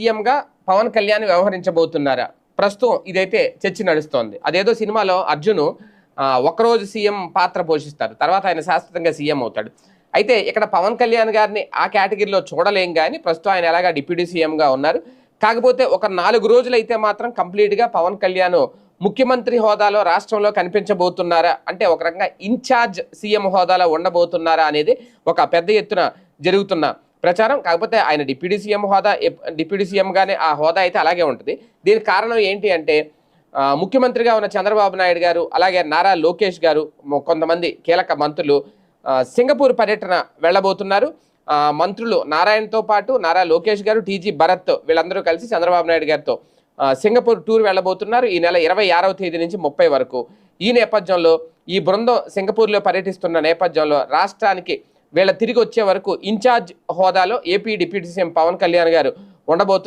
సీఎంగా పవన్ కళ్యాణ్ వ్యవహరించబోతున్నారా? ప్రస్తుతం ఇదైతే చర్చ నడుస్తోంది. అదేదో సినిమాలో అర్జును ఒక్కరోజు సీఎం పాత్ర పోషిస్తారు. తర్వాత ఆయన శాశ్వతంగా సీఎం అవుతాడు. అయితే ఇక్కడ పవన్ కళ్యాణ్ గారిని ఆ కేటగిరీలో చూడలేం గానీ ప్రస్తుతం ఆయన ఎలాగా డిప్యూటీ సీఎంగా ఉన్నారు. కాకపోతే ఒక 4 రోజులైతే మాత్రం కంప్లీట్‌గా పవన్ కళ్యాణ్ ముఖ్యమంత్రి హోదాలో రాష్ట్రంలో కనిపించబోతున్నారా? అంటే ఒక రకంగా ఇన్‌చార్జ్ సీఎం హోదాలో ఉండబోతున్నారా అనేది ఒక పెద్ద ఎత్తున జరుగుతున్న ప్రచారం. కాకపోతే ఆయన డిప్యూటీ సీఎం హోదా డిప్యూటీ సీఎంగానే ఆ హోదా అయితే అలాగే ఉంటుంది. దీనికి కారణం ఏంటి అంటే ముఖ్యమంత్రిగా ఉన్న చంద్రబాబు నాయుడు గారు, అలాగే నారా లోకేష్ గారు, కొంతమంది కీలక మంత్రులు సింగపూర్ పర్యటన వెళ్ళబోతున్నారు. మంత్రులు నారాయణతో పాటు నారా లోకేష్ గారు, టీజీ భరత్ వీళ్ళందరూ కలిసి చంద్రబాబు నాయుడు గారితో సింగపూర్ టూర్ వెళ్ళబోతున్నారు. ఈ నెల 26వ తేదీ నుంచి 30 వరకు. ఈ నేపథ్యంలో ఈ బృందం సింగపూర్లో పర్యటిస్తున్న నేపథ్యంలో రాష్ట్రానికి వీళ్ళ తిరిగి వచ్చే వరకు ఇన్ఛార్జ్ హోదాలో AP deputy CM Pawan Kalyan గారు ఉండబోతున్నారు.